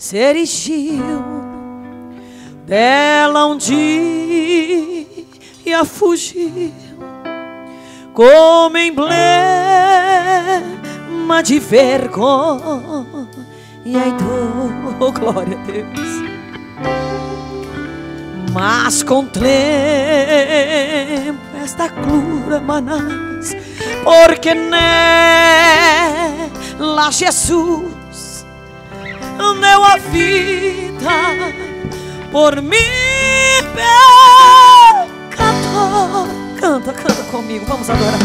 se erigiu dela um dia, fugiu como emblema de vergonha e dor, glória a Deus. Mas contempla esta cura manás, porque nela Jesus deu a vida por mim, pecador. Canta, canta comigo, vamos adorar.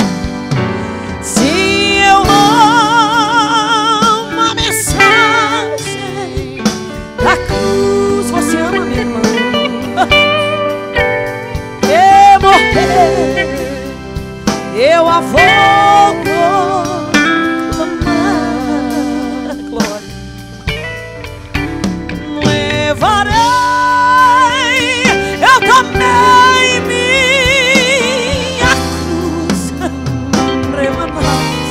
Se eu amo a mensagem da cruz, você ama, minha irmã? Eu morrer, eu a vou proclamar. Glória. Levarei eu também minha cruz, remanás,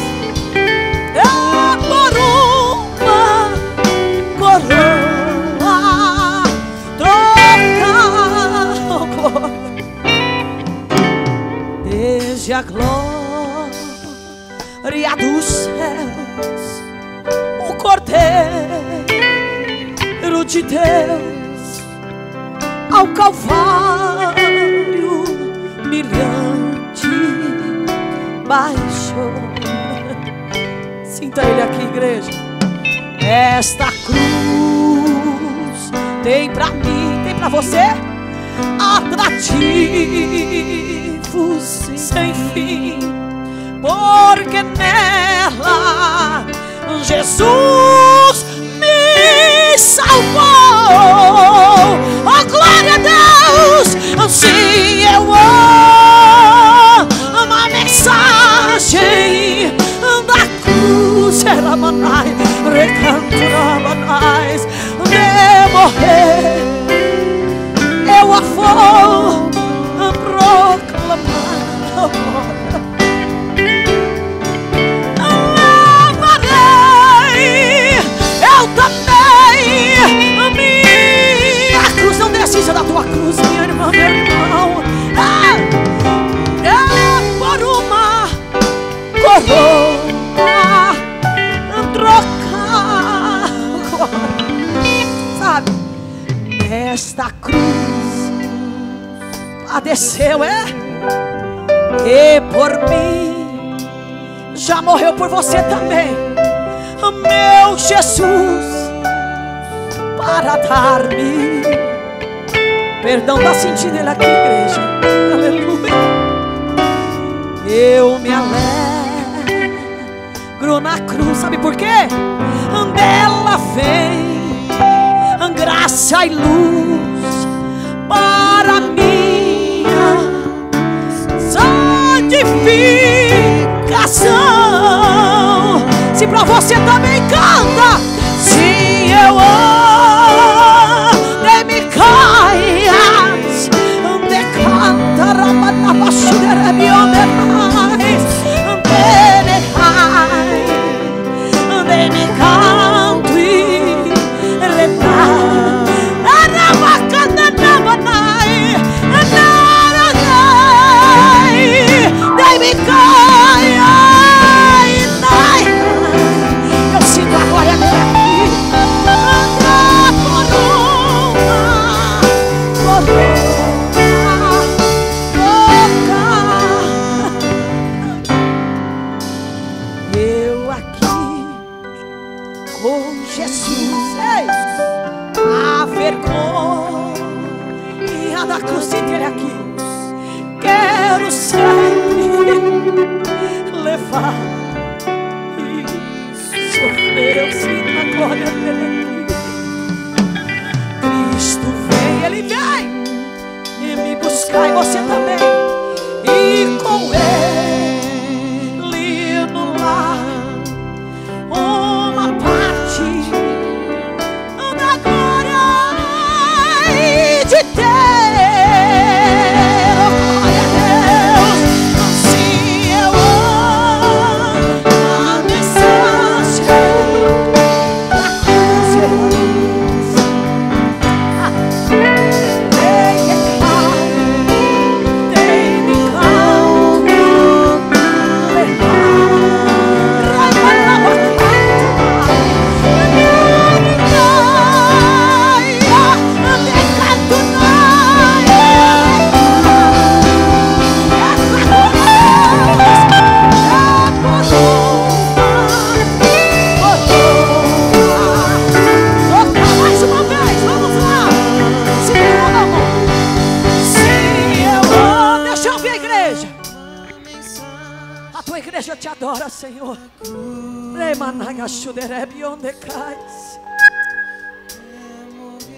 por uma coroa trocar. Desde a glória dos céus, o Cordeiro de Deus ao Calvário humilhante baixou. Sinta ele aqui, igreja. Esta cruz tem pra mim, tem pra você atrativos sem fim, porque nela Jesus me salvou. Oh, glória a Deus! Se eu amo a mensagem da cruz, era manai, recantura manais, de morrer, eu a vou proclamar. Levarei eu também minha cruz. Não desista da tua cruz, minha irmã, meu irmão. É por uma coroa trocar. Sabe, esta cruz padeceu, e por mim já morreu por você também, meu Jesus, para dar-me perdão. Tá sentindo ele aqui, igreja? Aleluia. Eu me alegro na cruz, sabe por quê? Dela vem graça e luz para minha santificação. Se pra você também canta. Se eu amo, me caias, decanta rabanabashudere biomerais, de me canto e levar. Eu sinto a glória dele aqui. Eu aqui com Jesus, a vergonha da cruz dele aqui, quero sempre levar e sofrer. Eu sinto a glória dele aqui. Cristo vem, ele vem e me buscar, e você também, e com ele no lar uma parte da glória de Deus. Glória a Deus. Se eu amo a mensagem da cruz, adora, Senhor.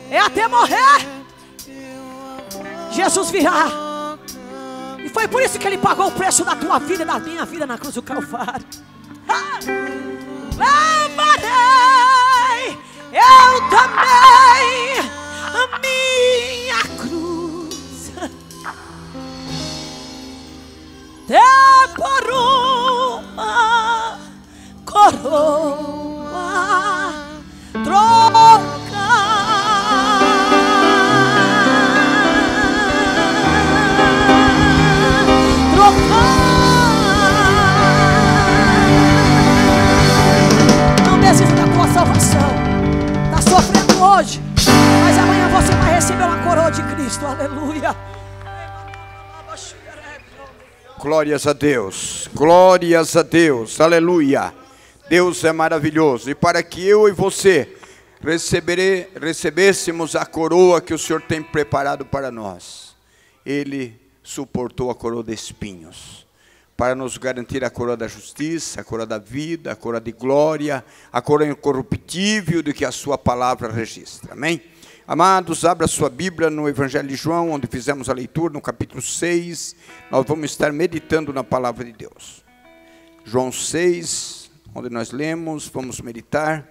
É até morrer. Jesus virá. E foi por isso que Ele pagou o preço da tua vida e da minha vida na cruz do Calvário. Levarei eu também a minha cruz, até por uma coroa Não desista da tua salvação. Está sofrendo hoje, mas amanhã você vai receber uma coroa de Cristo. Aleluia. Glórias a Deus, glórias a Deus, aleluia. Deus é maravilhoso. E para que eu e você recebêssemos a coroa que o Senhor tem preparado para nós, Ele suportou a coroa de espinhos, para nos garantir a coroa da justiça, a coroa da vida, a coroa de glória, a coroa incorruptível de que a sua palavra registra. Amém? Amados, abra sua Bíblia no Evangelho de João, onde fizemos a leitura, no capítulo 6. Nós vamos estar meditando na palavra de Deus. João 6, onde nós lemos, vamos meditar.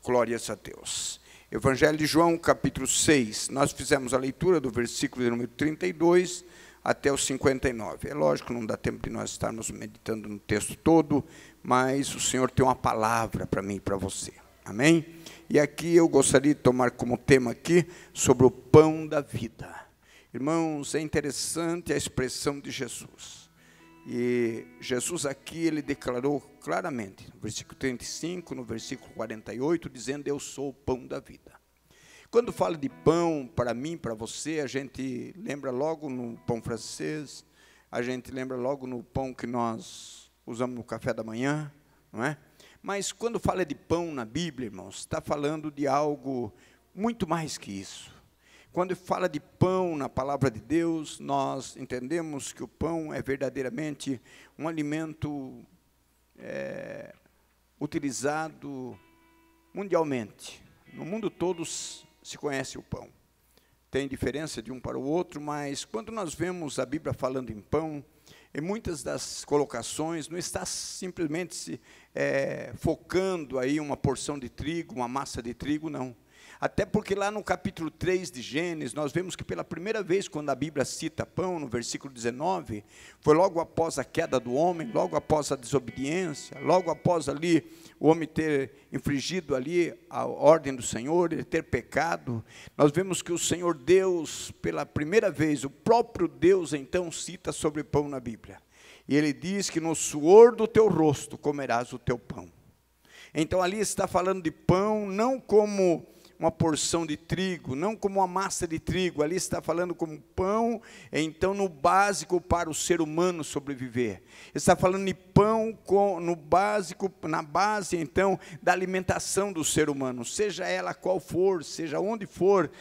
Glórias a Deus. Evangelho de João, capítulo 6. Nós fizemos a leitura do versículo de número 32 até o 59. É lógico, não dá tempo de nós estarmos meditando no texto todo, mas o Senhor tem uma palavra para mim e para você. Amém? E aqui eu gostaria de tomar como tema aqui sobre o pão da vida. Irmãos, é interessante a expressão de Jesus. E Jesus aqui, ele declarou claramente, no versículo 35, no versículo 48, dizendo: eu sou o pão da vida. Quando fala de pão, para mim, para você, a gente lembra logo no pão francês, a gente lembra logo no pão que nós usamos no café da manhã, não é? Mas quando fala de pão na Bíblia, irmãos, está falando de algo muito mais que isso. Quando fala de pão na palavra de Deus, nós entendemos que o pão é verdadeiramente um alimento utilizado mundialmente. No mundo todo se conhece o pão. Tem diferença de um para o outro, mas quando nós vemos a Bíblia falando em pão, em muitas das colocações não está simplesmente focando aí uma porção de trigo, uma massa de trigo, não. Até porque lá no capítulo 3 de Gênesis, nós vemos que pela primeira vez, quando a Bíblia cita pão, no versículo 19, foi logo após a queda do homem, logo após a desobediência, logo após ali o homem ter infringido ali a ordem do Senhor, ele ter pecado. Nós vemos que o Senhor Deus, pela primeira vez, o próprio Deus então cita sobre pão na Bíblia. E ele diz que no suor do teu rosto comerás o teu pão. Então ali está falando de pão, não como uma porção de trigo, não como uma massa de trigo, ali está falando como pão, então no básico para o ser humano sobreviver. Está falando de pão no básico, na base então da alimentação do ser humano, seja ela qual for, seja onde for,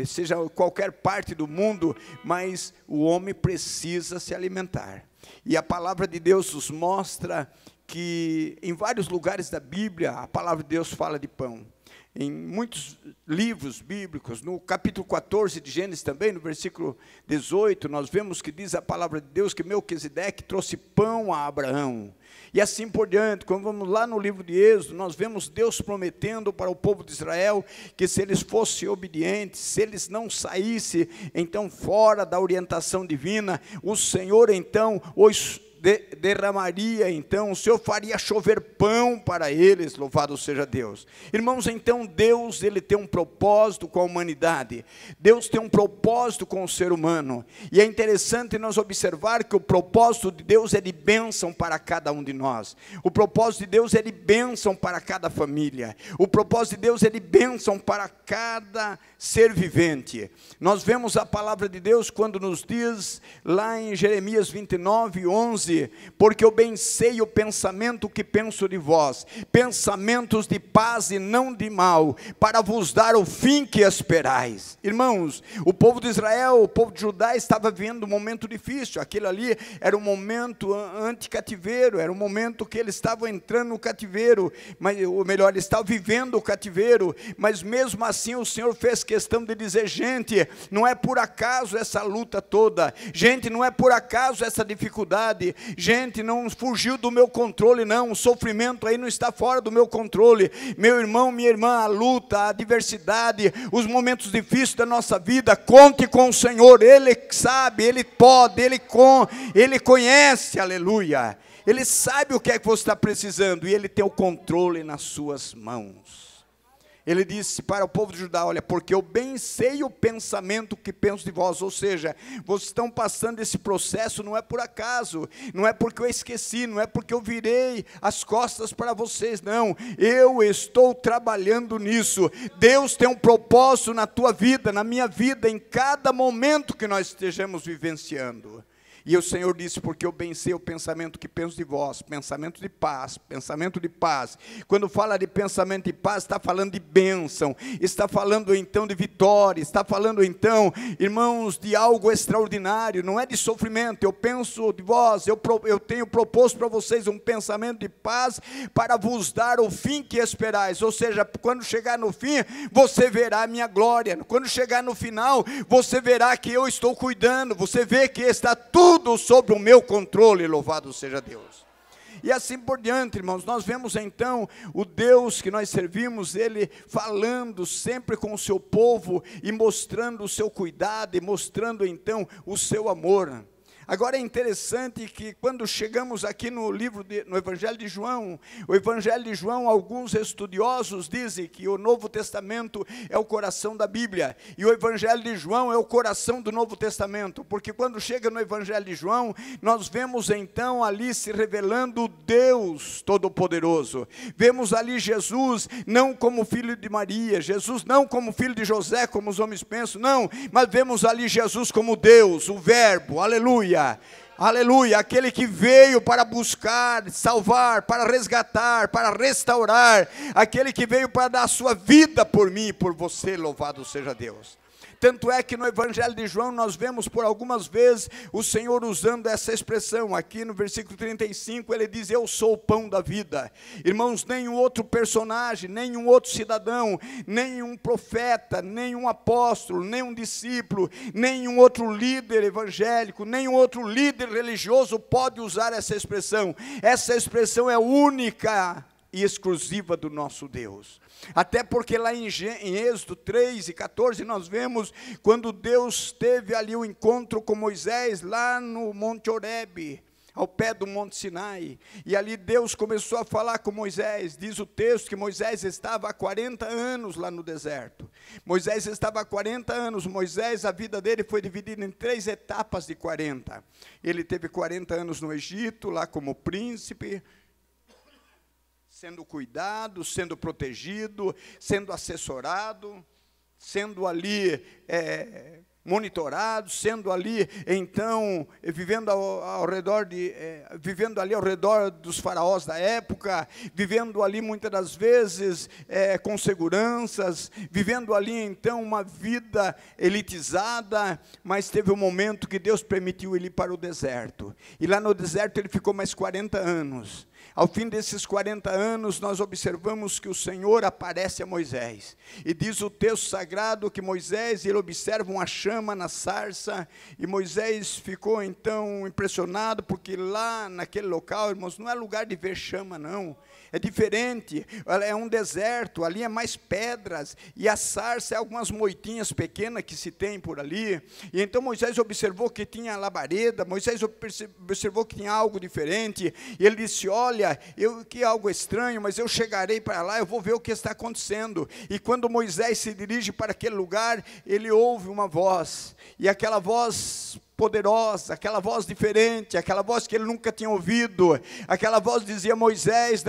seja qualquer parte do mundo, mas o homem precisa se alimentar. E a palavra de Deus nos mostra que em vários lugares da Bíblia a palavra de Deus fala de pão. Em muitos livros bíblicos, no capítulo 14 de Gênesis também, no versículo 18, nós vemos que diz a palavra de Deus que Melquisedeque trouxe pão a Abraão. E assim por diante, quando vamos lá no livro de Êxodo, nós vemos Deus prometendo para o povo de Israel que se eles fossem obedientes, se eles não saíssem então fora da orientação divina, o Senhor então os derramaria, então, o Senhor faria chover pão para eles, louvado seja Deus. Irmãos, então Deus, Ele tem um propósito com a humanidade, Deus tem um propósito com o ser humano, e é interessante nós observar que o propósito de Deus é de bênção para cada um de nós, o propósito de Deus é de bênção para cada família, o propósito de Deus é de bênção para cada ser vivente. Nós vemos a palavra de Deus quando nos diz, lá em Jeremias 29, 11, 11, porque eu bem sei o pensamento que penso de vós, pensamentos de paz e não de mal, para vos dar o fim que esperais. Irmãos, o povo de Israel, o povo de Judá estava vivendo um momento difícil. Aquilo ali era um momento anticativeiro, era um momento que eles estavam entrando no cativeiro, ou melhor, eles estavam vivendo o cativeiro, mas mesmo assim o Senhor fez questão de dizer: gente, não é por acaso essa luta toda, gente, não é por acaso essa dificuldade, gente, não fugiu do meu controle não, o sofrimento aí não está fora do meu controle, meu irmão, minha irmã, a luta, a adversidade, os momentos difíceis da nossa vida, conte com o Senhor, Ele sabe, Ele pode, Ele conhece, aleluia, Ele sabe o que é que você está precisando, e Ele tem o controle nas suas mãos. Ele disse para o povo de Judá: olha, porque eu bem sei o pensamento que penso de vós, ou seja, vocês estão passando esse processo, não é por acaso, não é porque eu esqueci, não é porque eu virei as costas para vocês, não, eu estou trabalhando nisso. Deus tem um propósito na tua vida, na minha vida, em cada momento que nós estejamos vivenciando. E o Senhor disse: porque eu bem sei o pensamento que penso de vós, pensamento de paz, pensamento de paz. Quando fala de pensamento de paz, está falando de bênção, está falando então de vitória, está falando então, irmãos, de algo extraordinário, não é de sofrimento. Eu penso de vós, eu tenho proposto para vocês um pensamento de paz, para vos dar o fim que esperais, ou seja, quando chegar no fim, você verá a minha glória, quando chegar no final, você verá que eu estou cuidando, você vê que está tudo sobre o meu controle, louvado seja Deus. E assim por diante, irmãos, nós vemos então o Deus que nós servimos, Ele falando sempre com o seu povo, e mostrando o seu cuidado, e mostrando então o seu amor. Agora é interessante que quando chegamos aqui no Evangelho de João, o Evangelho de João, alguns estudiosos dizem que o Novo Testamento é o coração da Bíblia, e o Evangelho de João é o coração do Novo Testamento, porque quando chega no Evangelho de João, nós vemos então ali se revelando Deus Todo-Poderoso, vemos ali Jesus não como filho de Maria, Jesus não como filho de José, como os homens pensam, não, mas vemos ali Jesus como Deus, o Verbo, aleluia. Aleluia, aquele que veio para buscar, salvar, para resgatar, para restaurar, aquele que veio para dar a sua vida por mim e por você, louvado seja Deus. Tanto é que no Evangelho de João nós vemos por algumas vezes o Senhor usando essa expressão. Aqui no versículo 35 ele diz: eu sou o pão da vida. Irmãos, nenhum outro personagem, nenhum outro cidadão, nenhum profeta, nenhum apóstolo, nenhum discípulo, nenhum outro líder evangélico, nenhum outro líder religioso pode usar essa expressão. Essa expressão é única e exclusiva do nosso Deus. Até porque lá em Êxodo 3 e 14 nós vemos quando Deus teve ali o encontro com Moisés lá no Monte Horebe, ao pé do Monte Sinai, e ali Deus começou a falar com Moisés. Diz o texto que Moisés estava há 40 anos lá no deserto. Moisés estava há 40 anos, Moisés, a vida dele foi dividida em 3 etapas de 40. Ele teve 40 anos no Egito, lá como príncipe, sendo cuidado, sendo protegido, sendo assessorado, sendo ali monitorado, sendo ali então vivendo vivendo ali ao redor dos faraós da época, vivendo ali muitas das vezes com seguranças, vivendo ali então uma vida elitizada, mas teve um momento que Deus permitiu ele ir para o deserto, e lá no deserto ele ficou mais 40 anos. Ao fim desses 40 anos, nós observamos que o Senhor aparece a Moisés. E diz o texto sagrado que Moisés, ele observa uma chama na sarça, e Moisés ficou então impressionado, porque lá naquele local, irmãos, não é lugar de ver chama, não. É diferente, é um deserto, ali é mais pedras, e a sarça é algumas moitinhas pequenas que se tem por ali. E então Moisés observou que tinha labareda, Moisés observou que tinha algo diferente, e ele disse: olha, que é algo estranho, mas eu chegarei para lá, eu vou ver o que está acontecendo. E quando Moisés se dirige para aquele lugar, ele ouve uma voz, e aquela voz poderosa, aquela voz diferente, aquela voz que ele nunca tinha ouvido, aquela voz dizia: Moisés,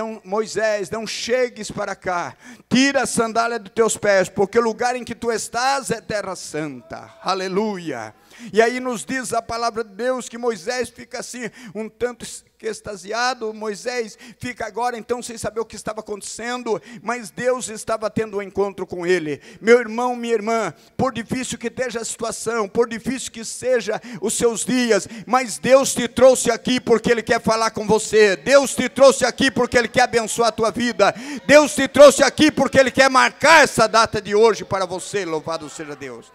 não chegues para cá, tira a sandália dos teus pés, porque o lugar em que tu estás é terra santa, aleluia. E aí nos diz a palavra de Deus que Moisés fica assim, um tanto extasiado. Moisés fica agora então sem saber o que estava acontecendo, mas Deus estava tendo um encontro com ele. Meu irmão, minha irmã, por difícil que esteja a situação, por difícil que seja os seus dias, mas Deus te trouxe aqui porque Ele quer falar com você. Deus te trouxe aqui porque Ele quer abençoar a tua vida. Deus te trouxe aqui porque Ele quer marcar essa data de hoje para você. Louvado seja Deus.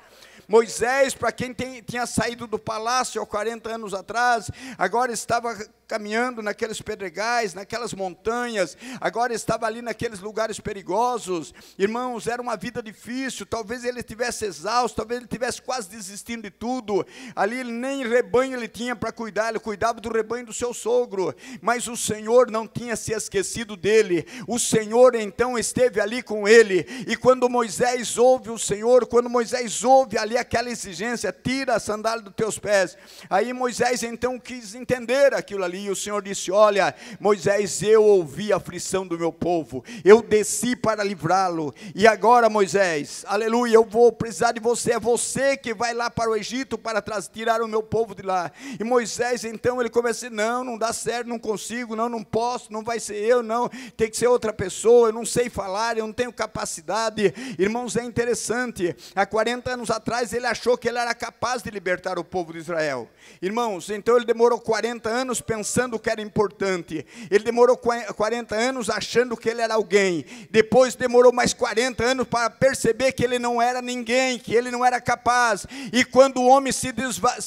Moisés, para quem tinha saído do palácio há 40 anos atrás, agora estava caminhando naqueles pedregais, naquelas montanhas, agora estava ali naqueles lugares perigosos. Irmãos, era uma vida difícil, talvez ele estivesse exausto, talvez ele estivesse quase desistindo de tudo. Ali ele nem rebanho ele tinha para cuidar, ele cuidava do rebanho do seu sogro, mas o Senhor não tinha se esquecido dele. O Senhor então esteve ali com ele, e quando Moisés ouve o Senhor, quando Moisés ouve ali aquela exigência, tira a sandália dos teus pés, aí Moisés então quis entender aquilo ali. E o Senhor disse: olha, Moisés, eu ouvi a aflição do meu povo, eu desci para livrá-lo, e agora, Moisés, aleluia, eu vou precisar de você, é você que vai lá para o Egito para tirar o meu povo de lá. E Moisés então ele começa a dizer: não dá certo, não consigo, não posso, não vai ser eu, não, tem que ser outra pessoa, eu não sei falar, eu não tenho capacidade. Irmãos, é interessante, há 40 anos atrás ele achou que ele era capaz de libertar o povo de Israel. Irmãos, então ele demorou 40 anos pensando que era importante, ele demorou 40 anos achando que ele era alguém, depois demorou mais 40 anos para perceber que ele não era ninguém, que ele não era capaz. E quando o homem se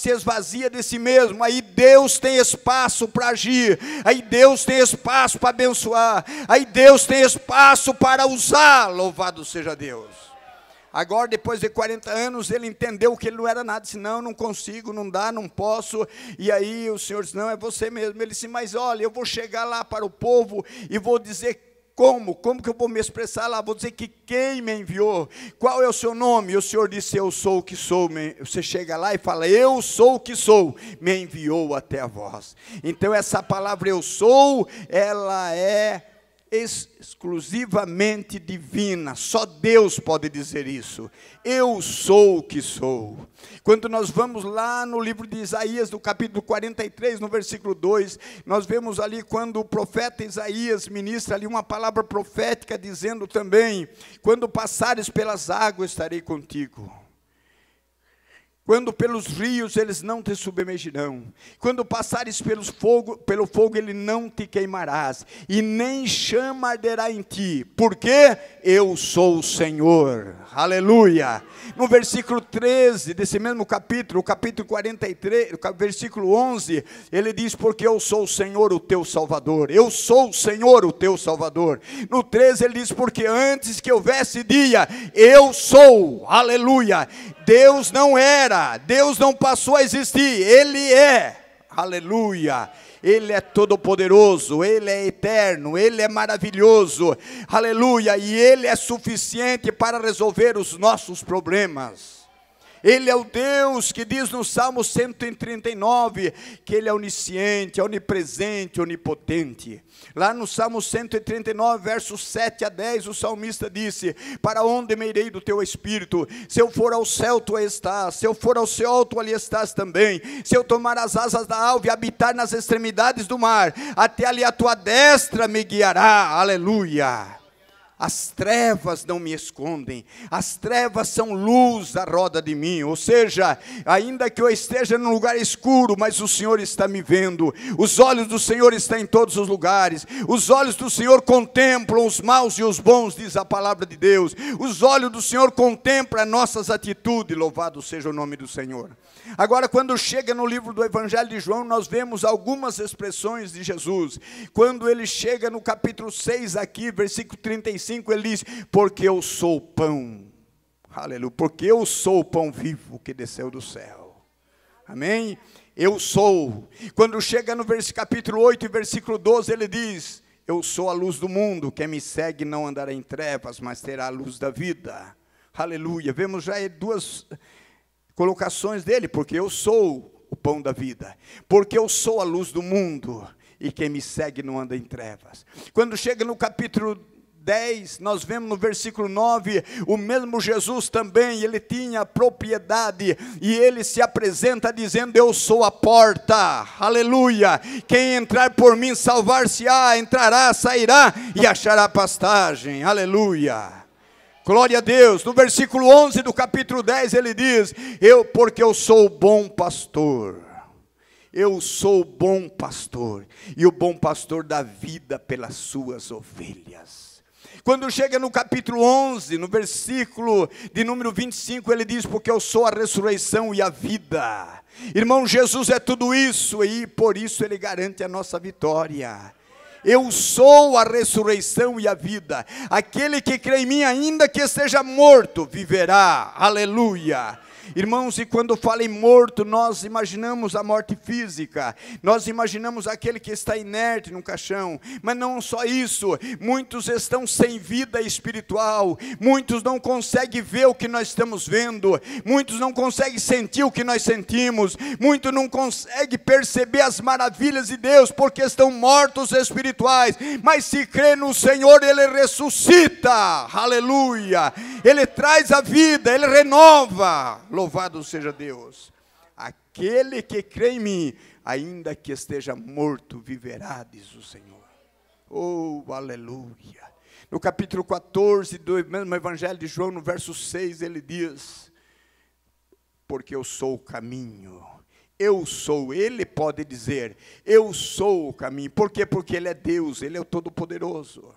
esvazia de si mesmo, aí Deus tem espaço para agir, aí Deus tem espaço para abençoar, aí Deus tem espaço para usar. Louvado seja Deus. Agora, depois de 40 anos, ele entendeu que ele não era nada, disse: não consigo, não dá, não posso. E aí o Senhor disse: não, é você mesmo. Ele disse: mas olha, eu vou chegar lá para o povo e vou dizer como que eu vou me expressar lá, vou dizer que quem me enviou, qual é o seu nome? E o Senhor disse: eu sou o que sou. Você chega lá e fala: eu sou o que sou, me enviou até a vós. Então essa palavra eu sou, ela é exclusivamente divina, só Deus pode dizer isso. Eu sou o que sou. Quando nós vamos lá no livro de Isaías, no capítulo 43, no versículo 2, nós vemos ali quando o profeta Isaías ministra ali uma palavra profética, dizendo também: quando passares pelas águas, estarei contigo. Quando pelos rios, eles não te submergirão. Quando passares pelo fogo, ele não te queimarás, e nem chama arderá em ti, porque eu sou o Senhor. Aleluia. No versículo 13 desse mesmo capítulo, o capítulo 43, versículo 11, ele diz: porque eu sou o Senhor, o teu Salvador. Eu sou o Senhor, o teu Salvador. No 13 ele diz: porque antes que houvesse dia, eu sou. Aleluia. Deus não era, Deus não passou a existir, Ele é. Aleluia. Ele é todo-poderoso, Ele é eterno, Ele é maravilhoso, aleluia, e Ele é suficiente para resolver os nossos problemas. Ele é o Deus que diz no Salmo 139, que Ele é onisciente, onipresente, onipotente. Lá no Salmo 139, versos 7 a 10, o salmista disse: para onde me irei do teu Espírito? Se eu for ao céu, tu estás, se eu for ao céu, tu ali estás também. Se eu tomar as asas da alva e habitar nas extremidades do mar, até ali a tua destra me guiará. Aleluia. As trevas não me escondem, as trevas são luz à roda de mim. Ou seja, ainda que eu esteja num lugar escuro, mas o Senhor está me vendo. Os olhos do Senhor estão em todos os lugares. Os olhos do Senhor contemplam os maus e os bons, diz a palavra de Deus. Os olhos do Senhor contemplam nossas atitudes. Louvado seja o nome do Senhor. Agora, quando chega no livro do Evangelho de João, nós vemos algumas expressões de Jesus. Quando ele chega no capítulo 6 aqui, versículo 35, ele diz: porque eu sou o pão. Aleluia. Porque eu sou o pão vivo que desceu do céu. Amém? Eu sou. Quando chega no capítulo 8 e versículo 12, ele diz: eu sou a luz do mundo, quem me segue não andará em trevas, mas terá a luz da vida. Aleluia. Vemos já duas colocações dele: porque eu sou o pão da vida, porque eu sou a luz do mundo, e quem me segue não anda em trevas. Quando chega no capítulo 10, nós vemos no versículo 9, o mesmo Jesus também, ele tinha propriedade, e ele se apresenta dizendo: eu sou a porta, aleluia, quem entrar por mim salvar-se-á, entrará, sairá e achará pastagem, aleluia. Glória a Deus. No versículo 11 do capítulo 10 ele diz: porque eu sou o bom pastor. Eu sou o bom pastor, e o bom pastor dá vida pelas suas ovelhas. Quando chega no capítulo 11, no versículo de número 25, ele diz: porque eu sou a ressurreição e a vida. Irmão, Jesus é tudo isso, e por isso ele garante a nossa vitória. Eu sou a ressurreição e a vida. Aquele que crê em mim, ainda que esteja morto, viverá. Aleluia. Irmãos, e quando fala em morto, nós imaginamos a morte física, nós imaginamos aquele que está inerte no caixão, mas não só isso, muitos estão sem vida espiritual, muitos não conseguem ver o que nós estamos vendo, muitos não conseguem sentir o que nós sentimos, muitos não conseguem perceber as maravilhas de Deus, porque estão mortos espirituais, mas se crê no Senhor, Ele ressuscita, aleluia, Ele traz a vida, Ele renova. Louvado seja Deus. Aquele que crê em mim, ainda que esteja morto, viverá, diz o Senhor. Oh, aleluia. No capítulo 14 do mesmo Evangelho de João, no verso 6, ele diz: porque eu sou o caminho. Eu sou, ele pode dizer, eu sou o caminho. Por quê? Porque ele é Deus, ele é o Todo-Poderoso.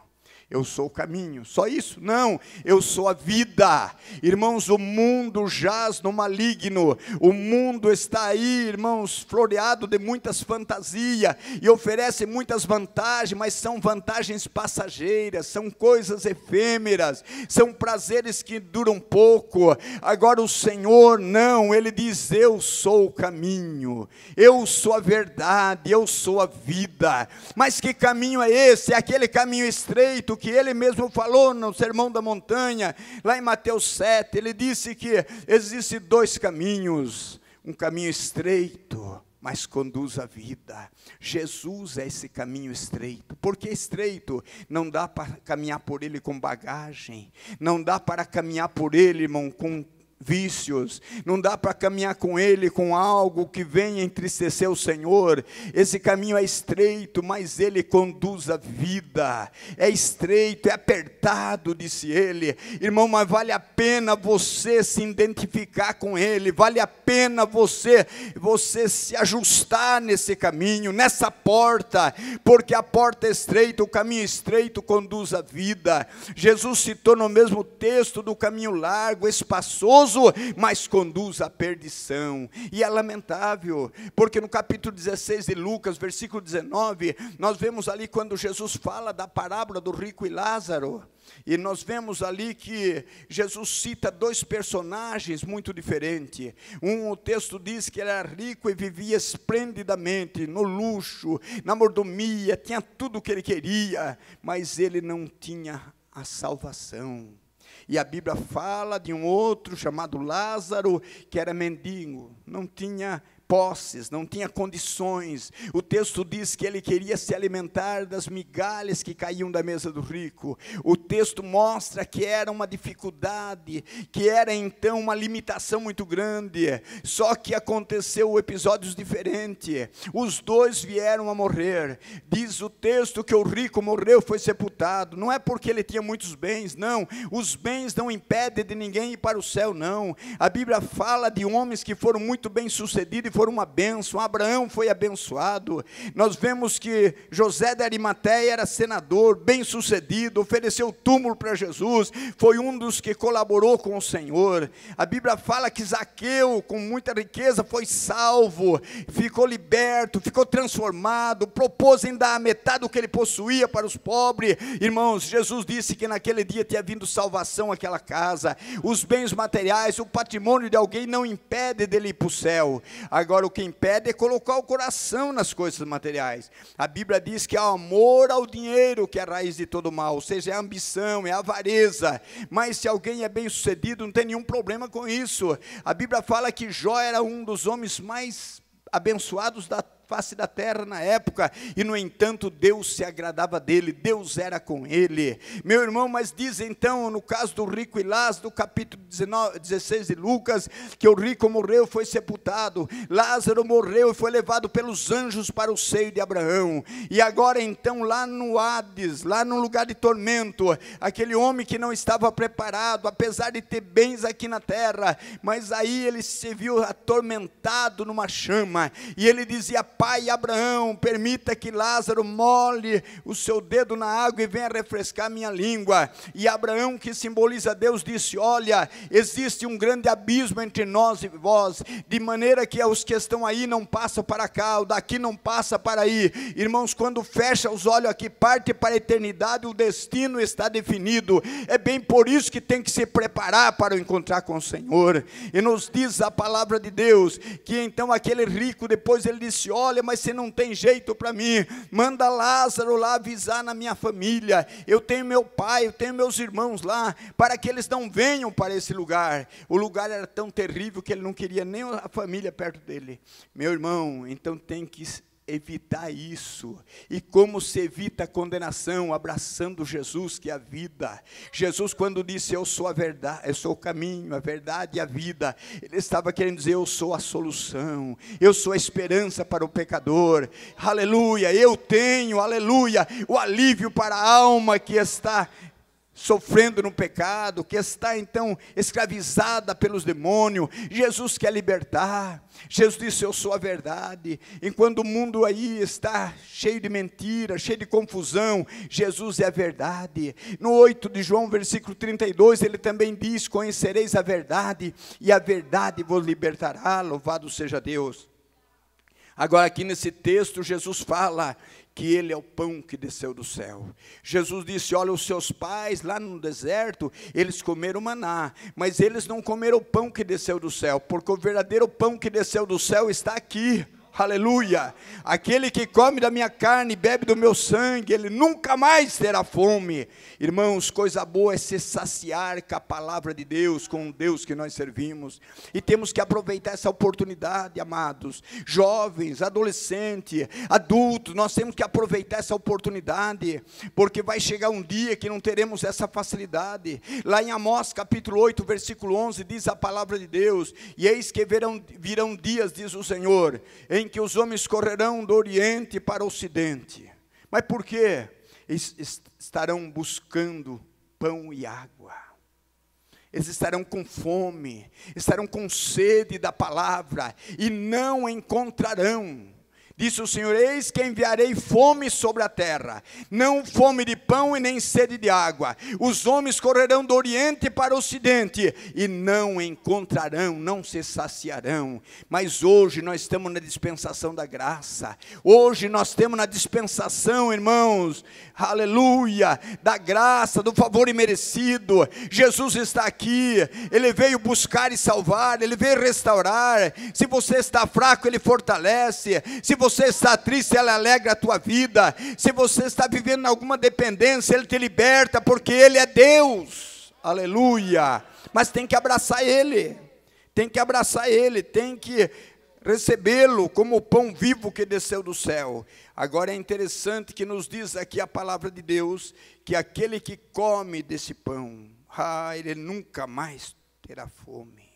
Eu sou o caminho, só isso? Não, eu sou a vida. Irmãos, o mundo jaz no maligno, o mundo está aí, irmãos, floreado de muitas fantasias, e oferece muitas vantagens, mas são vantagens passageiras, são coisas efêmeras, são prazeres que duram pouco. Agora o Senhor não, Ele diz: eu sou o caminho, eu sou a verdade, eu sou a vida. Mas que caminho é esse? É aquele caminho estreito, que ele mesmo falou no Sermão da Montanha, lá em Mateus 7, ele disse que existem dois caminhos, um caminho estreito, mas conduz à vida. Jesus é esse caminho estreito. Por que estreito? Não dá para caminhar por ele com bagagem, não dá para caminhar por ele, irmão, com vícios, não dá para caminhar com ele com algo que venha entristecer o Senhor. Esse caminho é estreito, mas ele conduz a vida. É estreito, é apertado, disse ele. Irmão, mas vale a pena você se identificar com ele, vale a pena você se ajustar nesse caminho, nessa porta, porque a porta é estreita, o caminho estreito conduz a vida. Jesus citou no mesmo texto do caminho largo, espaçoso, mas conduz à perdição. E é lamentável, porque no capítulo 16 de Lucas, versículo 19, nós vemos ali quando Jesus fala da parábola do rico e Lázaro, e nós vemos ali que Jesus cita dois personagens muito diferentes. O texto diz que ele era rico e vivia esplendidamente, no luxo, na mordomia, tinha tudo o que ele queria, mas ele não tinha a salvação. E a Bíblia fala de um outro chamado Lázaro, que era mendigo, não tinha posses, não tinha condições. O texto diz que ele queria se alimentar das migalhas que caíam da mesa do rico. O texto mostra que era uma dificuldade, que era então uma limitação muito grande. Só que aconteceu episódios diferentes. Os dois vieram a morrer. Diz o texto que o rico morreu, foi sepultado. Não é porque ele tinha muitos bens, não. Os bens não impedem de ninguém ir para o céu, não. A Bíblia fala de homens que foram muito bem-sucedidos e foram uma bênção. Abraão foi abençoado. Nós vemos que José de Arimateia era senador, bem-sucedido, ofereceu túmulo para Jesus, foi um dos que colaborou com o Senhor. A Bíblia fala que Zaqueu, com muita riqueza, foi salvo, ficou liberto, ficou transformado, propôs em dar a metade do que ele possuía para os pobres. Irmãos, Jesus disse que naquele dia tinha vindo salvação àquela casa. Os bens materiais, o patrimônio de alguém não impede dele ir para o céu. Agora o que impede é colocar o coração nas coisas materiais. A Bíblia diz que há amor ao dinheiro que é a raiz de todo mal, ou seja, é a ambição, é a avareza. Mas se alguém é bem sucedido, não tem nenhum problema com isso. A Bíblia fala que Jó era um dos homens mais abençoados da face da terra na época, e no entanto Deus se agradava dele, Deus era com ele. Meu irmão, mas diz então, no caso do rico e Lázaro, do capítulo 16 de Lucas, que o rico morreu, foi sepultado, Lázaro morreu e foi levado pelos anjos para o seio de Abraão. E agora então lá no Hades, lá no lugar de tormento, aquele homem que não estava preparado, apesar de ter bens aqui na terra, mas aí ele se viu atormentado numa chama, e ele dizia: pai Abraão, permita que Lázaro molhe o seu dedo na água e venha refrescar minha língua. E Abraão, que simboliza Deus, disse: olha, existe um grande abismo entre nós e vós, de maneira que os que estão aí não passam para cá, o daqui não passa para aí. Irmãos, quando fecha os olhos aqui, parte para a eternidade, o destino está definido. É bem por isso que tem que se preparar para o encontrar com o Senhor. E nos diz a palavra de Deus, que então aquele rico, depois ele disse: olha, mas você não tem jeito para mim, manda Lázaro lá avisar na minha família, eu tenho meu pai, eu tenho meus irmãos lá, para que eles não venham para esse lugar. O lugar era tão terrível que ele não queria nem a família perto dele. Meu irmão, então tem que evitar isso. E como se evita a condenação? Abraçando Jesus, que é a vida. Jesus, quando disse: eu sou a verdade, eu sou o caminho, a verdade e a vida, ele estava querendo dizer: eu sou a solução, eu sou a esperança para o pecador. Aleluia, eu tenho, aleluia, o alívio para a alma que está sofrendo no pecado, que está então escravizada pelos demônios. Jesus quer libertar. Jesus disse: eu sou a verdade. Enquanto o mundo aí está cheio de mentira, cheio de confusão, Jesus é a verdade. No 8 de João, versículo 32, ele também diz: conhecereis a verdade, e a verdade vos libertará. Louvado seja Deus. Agora aqui nesse texto, Jesus fala que ele é o pão que desceu do céu. Jesus disse: olha, os seus pais lá no deserto, eles comeram maná, mas eles não comeram o pão que desceu do céu, porque o verdadeiro pão que desceu do céu está aqui. Aleluia. Aquele que come da minha carne e bebe do meu sangue, ele nunca mais terá fome. Irmãos, coisa boa é se saciar com a palavra de Deus, com o Deus que nós servimos. E temos que aproveitar essa oportunidade, amados. Jovens, adolescentes, adultos, nós temos que aproveitar essa oportunidade, porque vai chegar um dia que não teremos essa facilidade. Lá em Amós capítulo 8, versículo 11, diz a palavra de Deus: e eis que virão dias, diz o Senhor, em que os homens correrão do oriente para o ocidente. Mas por quê? Eles estarão buscando pão e água. Eles estarão com fome, estarão com sede da palavra, e não encontrarão. Disse o Senhor: eis que enviarei fome sobre a terra, não fome de pão e nem sede de água. Os homens correrão do oriente para o ocidente, e não encontrarão, não se saciarão. Mas hoje nós estamos na dispensação da graça. Hoje nós temos na dispensação, irmãos, aleluia, da graça, do favor imerecido. Jesus está aqui, ele veio buscar e salvar, ele veio restaurar. Se você está fraco, ele fortalece. Se você está triste, ele alegra a tua vida. Se você está vivendo alguma dependência, ele te liberta, porque ele é Deus. Aleluia. Mas tem que abraçar ele. Tem que abraçar ele, tem que recebê-lo como o pão vivo que desceu do céu. Agora é interessante que nos diz aqui a palavra de Deus, que aquele que come desse pão, ele nunca mais terá fome.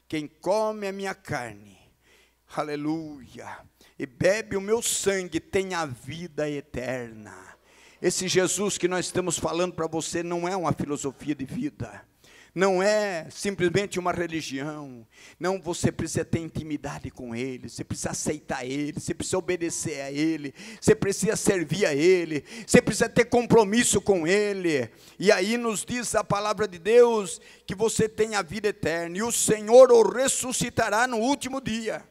Quem come a minha carne, aleluia, e bebe o meu sangue, tem a vida eterna. Esse Jesus que nós estamos falando para você não é uma filosofia de vida, não é simplesmente uma religião. Não, você precisa ter intimidade com ele, você precisa aceitar ele, você precisa obedecer a ele, você precisa servir a ele, você precisa ter compromisso com ele. E aí nos diz a palavra de Deus que você tem a vida eterna, e o Senhor o ressuscitará no último dia.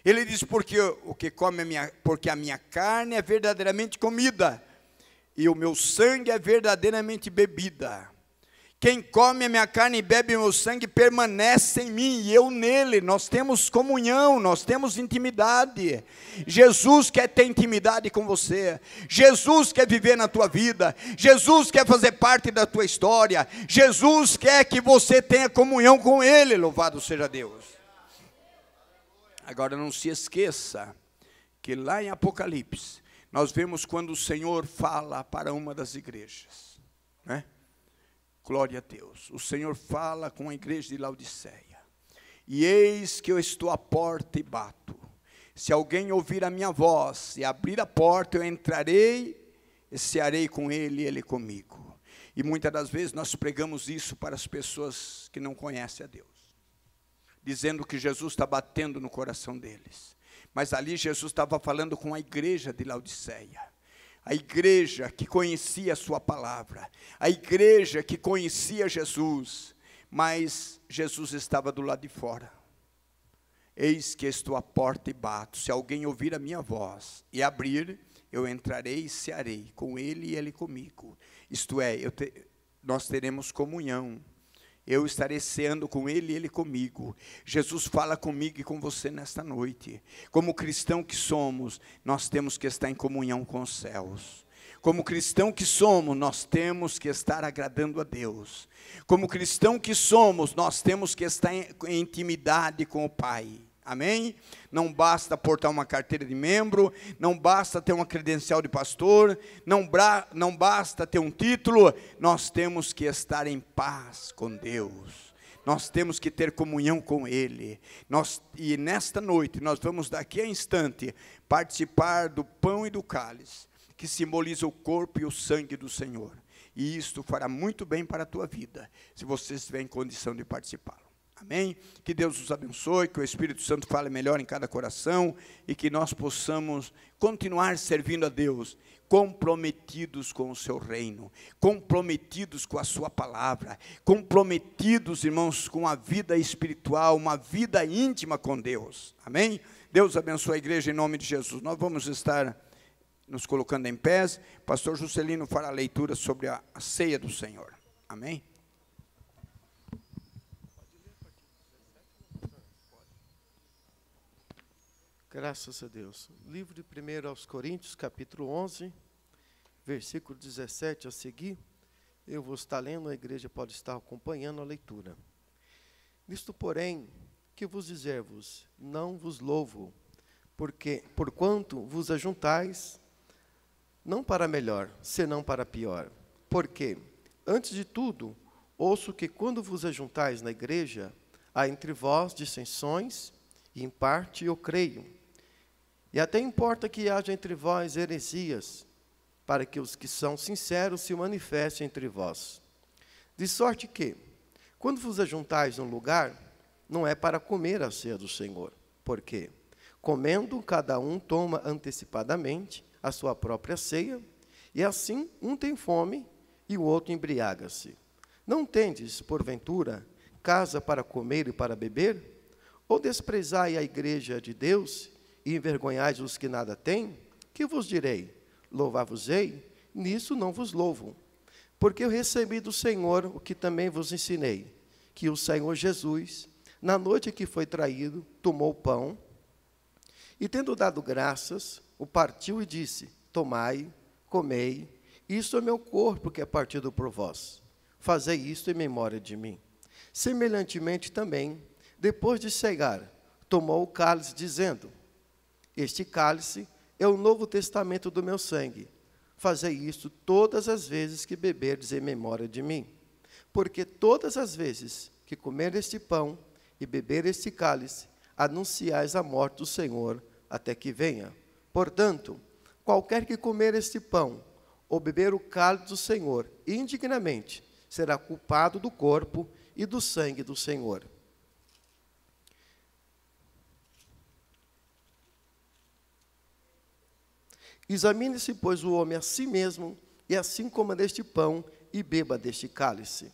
Ele diz: porque o que come porque a minha carne é verdadeiramente comida, e o meu sangue é verdadeiramente bebida. Quem come a minha carne e bebe o meu sangue permanece em mim, e eu nele. Nós temos comunhão, nós temos intimidade. Jesus quer ter intimidade com você. Jesus quer viver na tua vida. Jesus quer fazer parte da tua história. Jesus quer que você tenha comunhão com ele. Louvado seja Deus. Agora não se esqueça que lá em Apocalipse, nós vemos quando o Senhor fala para uma das igrejas, né? Glória a Deus. O Senhor fala com a igreja de Laodiceia. E eis que eu estou à porta e bato. Se alguém ouvir a minha voz e abrir a porta, eu entrarei e cearei com ele e ele comigo. E muitas das vezes nós pregamos isso para as pessoas que não conhecem a Deus, dizendo que Jesus está batendo no coração deles. Mas ali Jesus estava falando com a igreja de Laodiceia. A igreja que conhecia a sua palavra, a igreja que conhecia Jesus, mas Jesus estava do lado de fora. Eis que estou à porta e bato, se alguém ouvir a minha voz e abrir, eu entrarei e cearei com ele e ele comigo. Isto é, nós teremos comunhão, eu estarei ceando com ele e ele comigo. Jesus fala comigo e com você nesta noite. Como cristão que somos, nós temos que estar em comunhão com os céus. Como cristão que somos, nós temos que estar agradando a Deus. Como cristão que somos, nós temos que estar em intimidade com o Pai. Amém? Não basta portar uma carteira de membro, não basta ter uma credencial de pastor, não basta ter um título, nós temos que estar em paz com Deus. Nós temos que ter comunhão com Ele. E nesta noite, nós vamos daqui a instante participar do pão e do cálice, que simboliza o corpo e o sangue do Senhor. E isto fará muito bem para a tua vida, se você estiver em condição de participá-lo. Amém? Que Deus os abençoe, que o Espírito Santo fale melhor em cada coração e que nós possamos continuar servindo a Deus, comprometidos com o seu reino, comprometidos com a sua palavra, comprometidos, irmãos, com a vida espiritual, uma vida íntima com Deus. Amém? Deus abençoe a igreja em nome de Jesus. Nós vamos estar nos colocando em pés. Pastor Juscelino fará a leitura sobre a ceia do Senhor. Amém? Graças a Deus. Livro de 1 aos Coríntios, capítulo 11, versículo 17 a seguir. Eu vou estar lendo, a igreja pode estar acompanhando a leitura. Nisto, porém, que vos dizer-vos, não vos louvo, porque, porquanto vos ajuntais, não para melhor, senão para pior. Porque, antes de tudo, ouço que quando vos ajuntais na igreja, há entre vós dissensões, e em parte eu creio. E até importa que haja entre vós heresias, para que os que são sinceros se manifestem entre vós. De sorte que, quando vos ajuntais num lugar, não é para comer a ceia do Senhor. Porque, comendo, cada um toma antecipadamente a sua própria ceia, e assim um tem fome e o outro embriaga-se. Não tendes, porventura, casa para comer e para beber? Ou desprezai a igreja de Deus e envergonhais os que nada têm? Que vos direi? Louvar-vos-ei? Nisso não vos louvo. Porque eu recebi do Senhor o que também vos ensinei, que o Senhor Jesus, na noite que foi traído, tomou o pão, e tendo dado graças, o partiu e disse, tomai, comei, isto é meu corpo que é partido por vós. Fazei isto em memória de mim. Semelhantemente também, depois de cegar, tomou o cálice, dizendo, este cálice é o novo testamento do meu sangue. Fazei isto todas as vezes que beberdes em memória de mim. Porque todas as vezes que comer este pão e beber este cálice, anunciais a morte do Senhor até que venha. Portanto, qualquer que comer este pão ou beber o cálice do Senhor indignamente, será culpado do corpo e do sangue do Senhor. Examine-se, pois, o homem a si mesmo, e assim coma deste pão e beba deste cálice.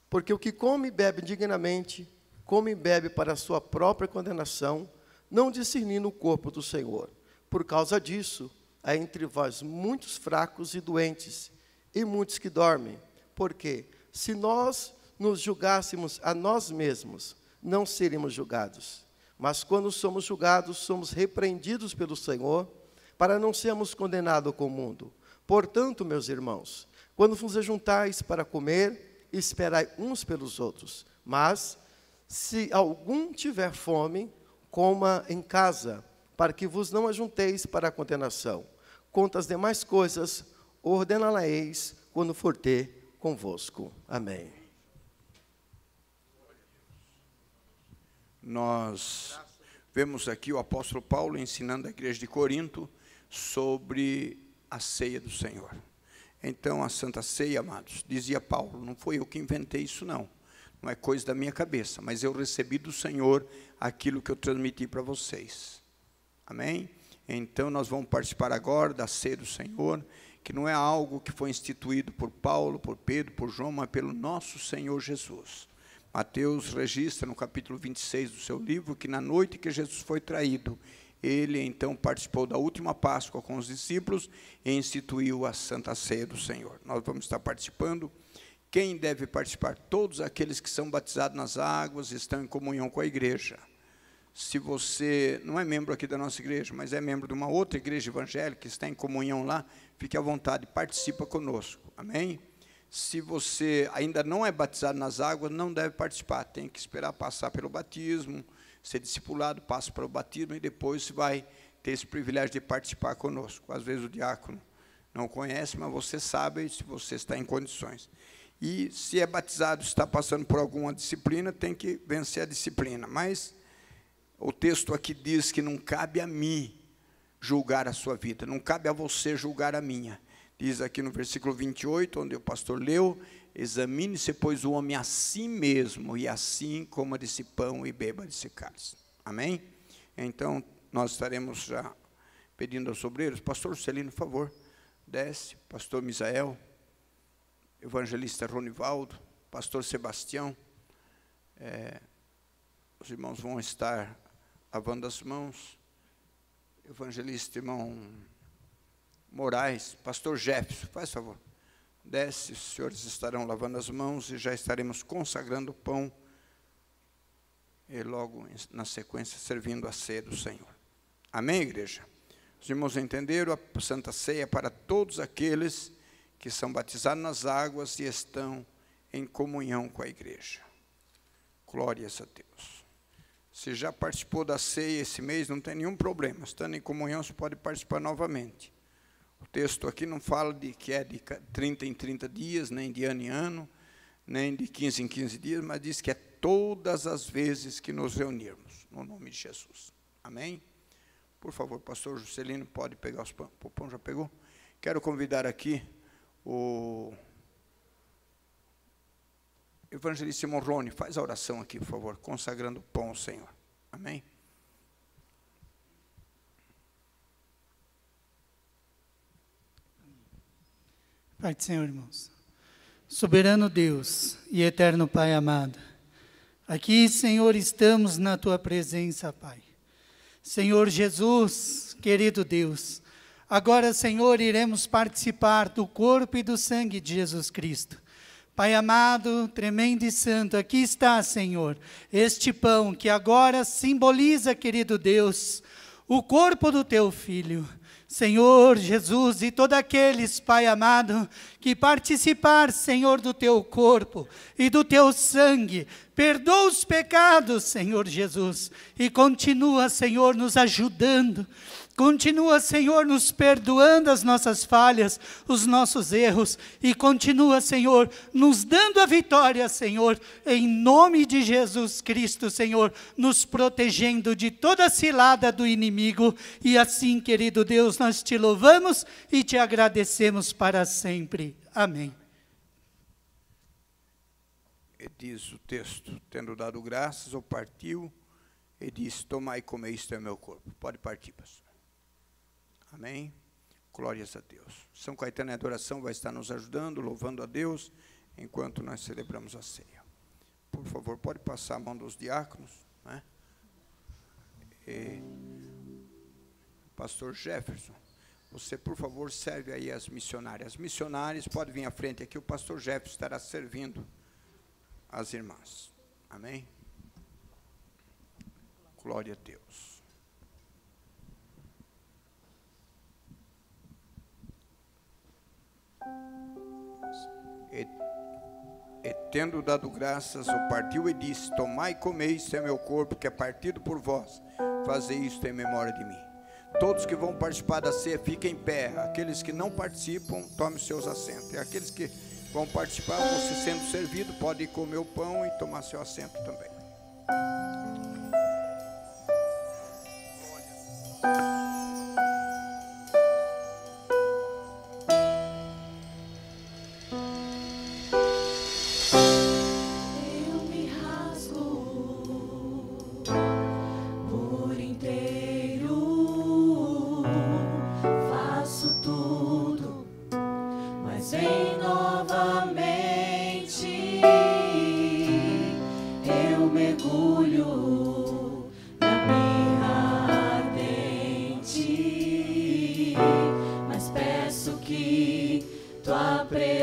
Porque o que come e bebe indignamente, come e bebe para a sua própria condenação, não discernindo o corpo do Senhor. Por causa disso, há entre vós muitos fracos e doentes, e muitos que dormem. Porque, se nós nos julgássemos a nós mesmos, não seríamos julgados. Mas quando somos julgados, somos repreendidos pelo Senhor, para não sermos condenados com o mundo. Portanto, meus irmãos, quando vos ajuntais para comer, esperai uns pelos outros. Mas, se algum tiver fome, coma em casa, para que vos não ajunteis para a condenação. Quanto às demais coisas, ordená-la-eis quando for ter convosco. Amém. Nós vemos aqui o apóstolo Paulo ensinando a igreja de Corinto sobre a ceia do Senhor. Então, a Santa Ceia, amados, dizia Paulo, não foi eu que inventei isso não é coisa da minha cabeça, mas eu recebi do Senhor aquilo que eu transmiti para vocês. Amém? Então, nós vamos participar agora da ceia do Senhor, que não é algo que foi instituído por Paulo, por Pedro, por João, mas pelo nosso Senhor Jesus. Mateus registra no capítulo 26 do seu livro, que na noite que Jesus foi traído, ele então participou da última Páscoa com os discípulos e instituiu a Santa Ceia do Senhor. Nós vamos estar participando. Quem deve participar? Todos aqueles que são batizados nas águas, estão em comunhão com a igreja. Se você não é membro aqui da nossa igreja, mas é membro de uma outra igreja evangélica, está em comunhão lá, fique à vontade, participa conosco. Amém? Se você ainda não é batizado nas águas, não deve participar, tem que esperar passar pelo batismo, ser discipulado, passa para o batismo e depois vai ter esse privilégio de participar conosco. Às vezes o diácono não conhece, mas você sabe se você está em condições. E se é batizado, está passando por alguma disciplina, tem que vencer a disciplina. Mas o texto aqui diz que não cabe a mim julgar a sua vida, não cabe a você julgar a minha. Diz aqui no versículo 28, onde o pastor leu, examine-se, pois, o homem a si mesmo, e assim coma desse pão e beba desse cálice. Amém? Então, nós estaremos já pedindo aos obreiros, pastor Celino, por favor, desce, pastor Misael, evangelista Ronivaldo, pastor Sebastião, os irmãos vão estar lavando as mãos, evangelista irmão Moraes, pastor Jefferson, faz favor, desce, os senhores estarão lavando as mãos e já estaremos consagrando o pão e logo na sequência servindo a ceia do Senhor. Amém, igreja? Os irmãos entenderam? A Santa Ceia para todos aqueles que são batizados nas águas e estão em comunhão com a igreja. Glórias a Deus. Se já participou da ceia esse mês, não tem nenhum problema. Estando em comunhão, você pode participar novamente. O texto aqui não fala de que é de 30 em 30 dias, nem de ano em ano, nem de 15 em 15 dias, mas diz que é todas as vezes que nos reunirmos, no nome de Jesus. Amém? Por favor, pastor Juscelino, pode pegar os pão. O pão já pegou? Quero convidar aqui o evangelista Morrone, faz a oração aqui, por favor, consagrando o pão ao Senhor. Amém? Pai do Senhor, irmãos. Soberano Deus e eterno Pai amado, aqui, Senhor, estamos na Tua presença, Pai. Senhor Jesus, querido Deus, agora, Senhor, iremos participar do corpo e do sangue de Jesus Cristo. Pai amado, tremendo e santo, aqui está, Senhor, este pão que agora simboliza, querido Deus, o corpo do Teu Filho. Senhor Jesus, e todos aqueles, Pai amado, que participar, Senhor, do Teu corpo e do Teu sangue, perdoa os pecados, Senhor Jesus, e continua, Senhor, nos ajudando. Continua, Senhor, nos perdoando as nossas falhas, os nossos erros, e continua, Senhor, nos dando a vitória, Senhor, em nome de Jesus Cristo, Senhor, nos protegendo de toda cilada do inimigo, e assim, querido Deus, nós te louvamos e te agradecemos para sempre. Amém. E diz o texto, tendo dado graças, ou partiu, e disse, tomai e comei, isto é meu corpo. Pode partir, pastor. Amém? Glórias a Deus. São Caetano em adoração vai estar nos ajudando, louvando a Deus, enquanto nós celebramos a ceia. Por favor, pode passar a mão dos diáconos, né? E, pastor Jefferson, você, por favor, serve aí as missionárias. As missionárias podem vir à frente aqui, o pastor Jefferson estará servindo as irmãs. Amém? Glória a Deus. E tendo dado graças, o partiu e disse, tomai e comei, isto é meu corpo, que é partido por vós. fazer isso em memória de mim. Todos que vão participar da ceia, fiquem em pé. Aqueles que não participam, tomem os seus assentos. E aqueles que vão participar, você sendo servido, pode comer o pão e tomar seu assento também. Glória.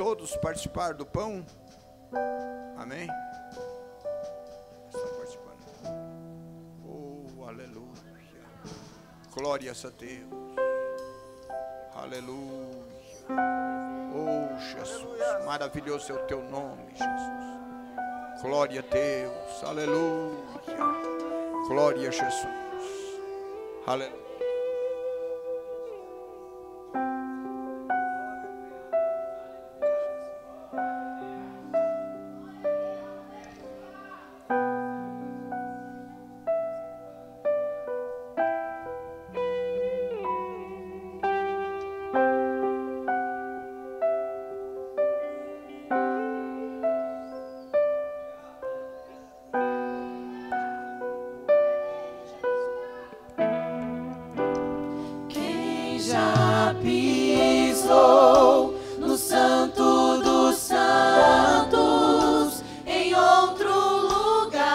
todos participaram do pão? Amém? Estão participando. Oh, aleluia. Glórias a Deus. Aleluia. Oh, Jesus. Maravilhoso é o teu nome, Jesus. Glória a Deus. Aleluia. Glória a Jesus. Aleluia. Já pisou no Santo dos Santos, em outro lugar,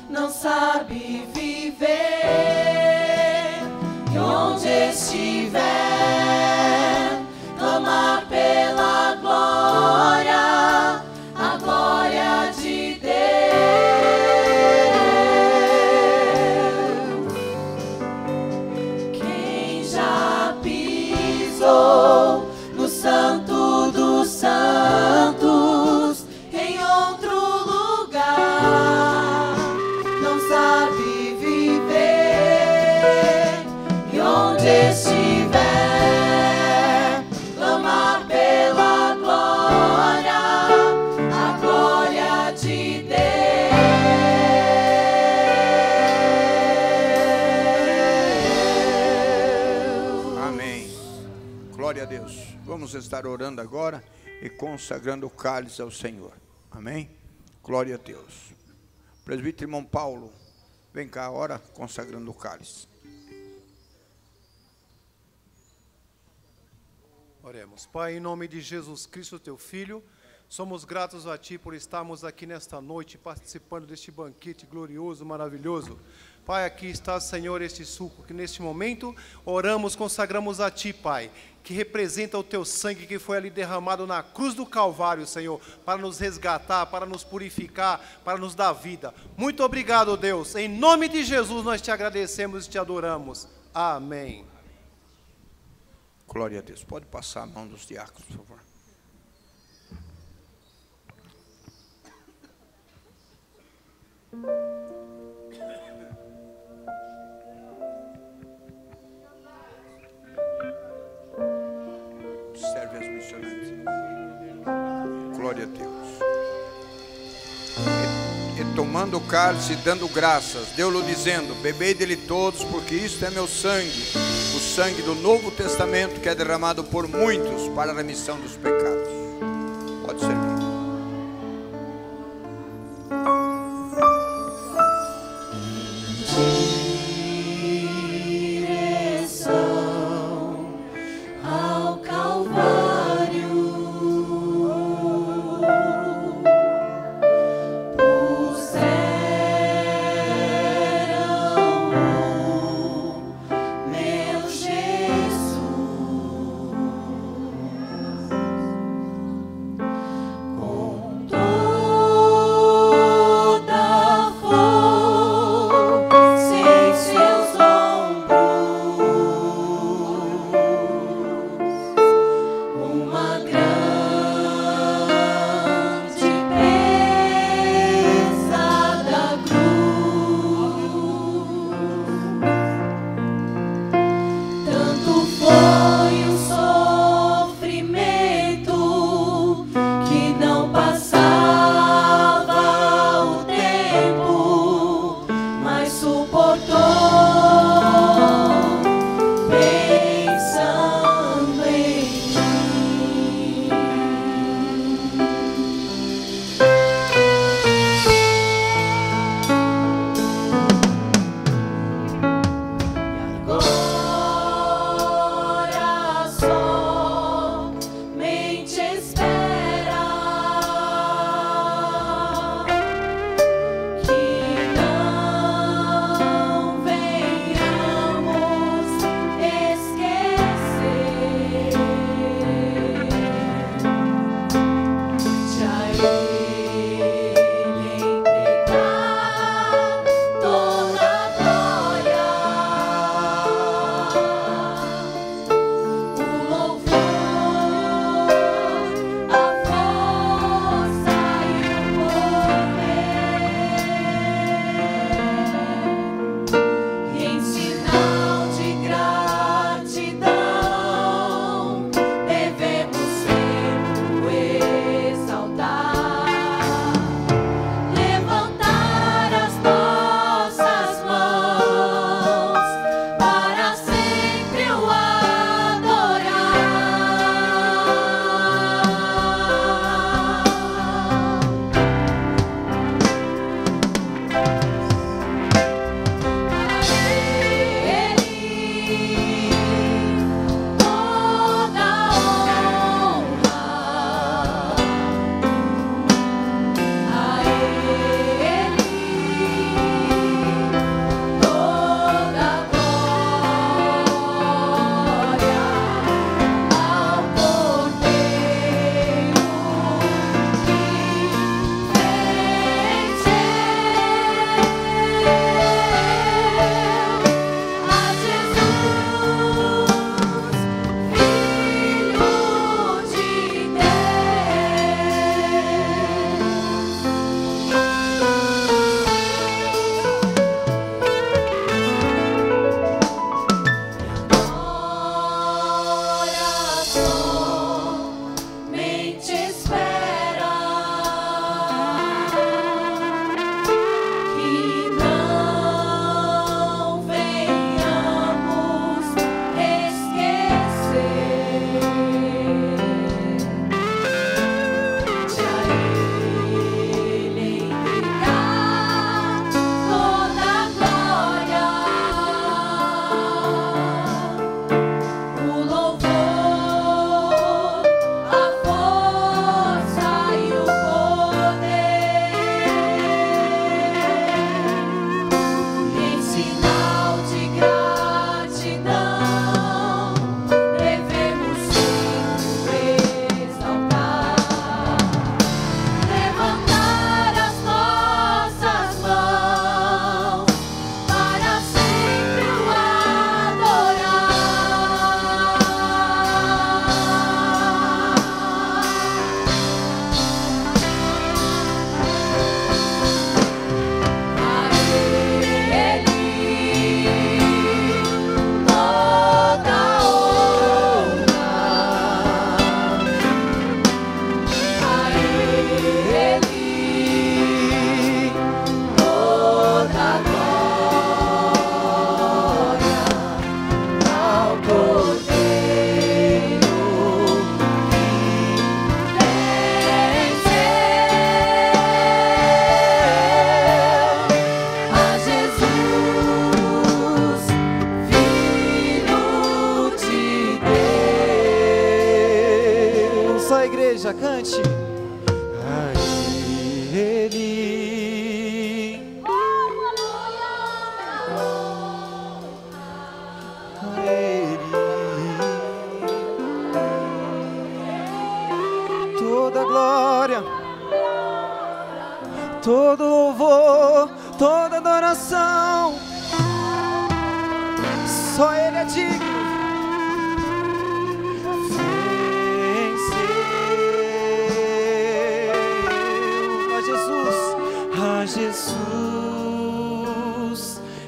não sabe viver. E onde estiver, clama pela glória, a glória de Deus. No Santo dos Santos, em outro lugar, não sabe viver. E onde estiver, clama pela glória, a glória de Deus. Amém. Glória a Deus. Vamos estar orando agora e consagrando o cálice ao Senhor. Amém? Glória a Deus. Presbítero irmão Paulo, vem cá, ora consagrando o cálice. Oremos. Pai, em nome de Jesus Cristo, teu Filho, somos gratos a Ti por estarmos aqui nesta noite, participando deste banquete glorioso, maravilhoso. Pai, aqui está, Senhor, este suco que neste momento oramos, consagramos a Ti, Pai, que representa o Teu sangue que foi ali derramado na cruz do Calvário, Senhor, para nos resgatar, para nos purificar, para nos dar vida. Muito obrigado, Deus. Em nome de Jesus nós Te agradecemos e Te adoramos. Amém. Glória a Deus. Pode passar a mão dos diáconos, por favor. Serve as missionárias. Glória a Deus. E tomando o cálice e dando graças, deu-lhe dizendo: bebei dele todos, porque isto é meu sangue, o sangue do Novo Testamento, que é derramado por muitos para a remissão dos pecados. Pode servir. igreja, cante. A Ele. A Ele. Toda glória, todo louvor, toda adoração, só Ele é digno. A Jesus,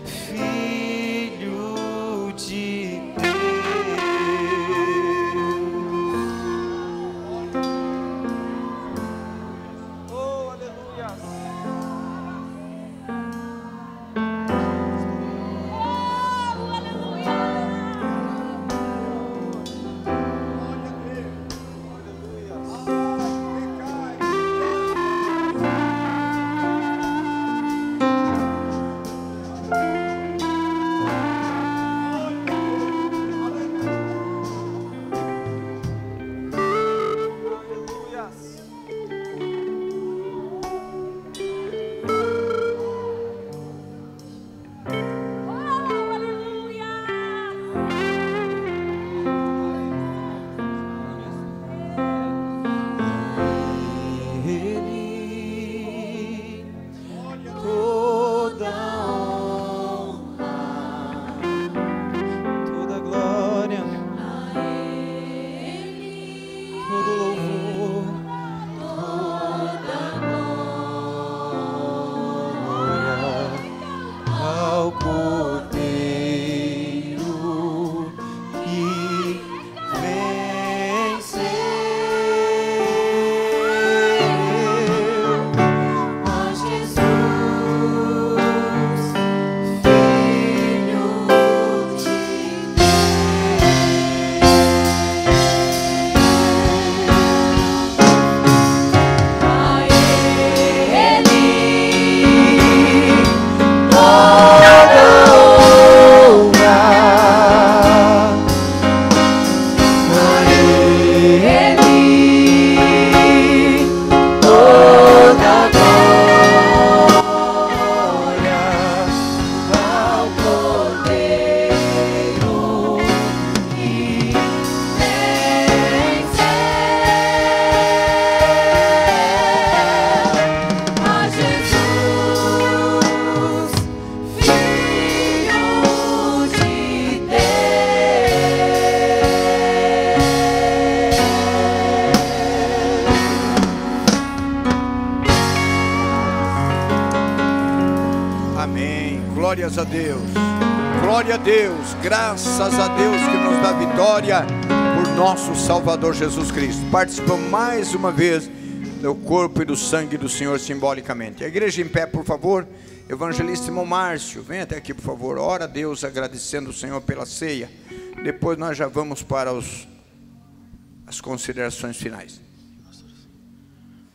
Filho de Deus. Oh, aleluia. Glórias a Deus, glória a Deus, graças a Deus que nos dá vitória por nosso Salvador Jesus Cristo. Participamos mais uma vez do corpo e do sangue do Senhor simbolicamente. A igreja em pé, por favor. Evangelista irmão Márcio, vem até aqui, por favor. Ora a Deus agradecendo o Senhor pela ceia. Depois nós já vamos para as considerações finais.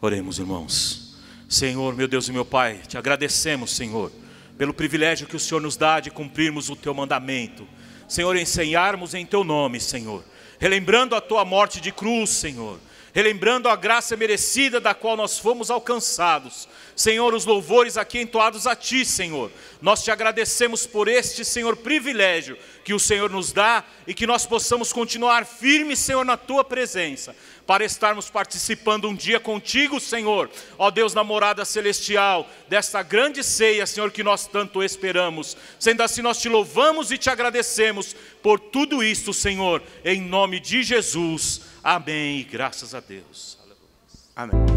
Oremos, irmãos. Senhor, meu Deus e meu Pai, te agradecemos, Senhor, pelo privilégio que o Senhor nos dá de cumprirmos o teu mandamento. Senhor, ensinarmos em teu nome, Senhor, relembrando a tua morte de cruz, Senhor, relembrando a graça merecida da qual nós fomos alcançados. Senhor, os louvores aqui entoados a Ti, Senhor. Nós te agradecemos por este, Senhor, privilégio que o Senhor nos dá e que nós possamos continuar firmes, Senhor, na Tua presença, para estarmos participando um dia contigo, Senhor, ó Deus, na morada celestial, desta grande ceia, Senhor, que nós tanto esperamos. Sendo assim, nós te louvamos e te agradecemos por tudo isto, Senhor, em nome de Jesus. Amém, e graças a Deus. Amém.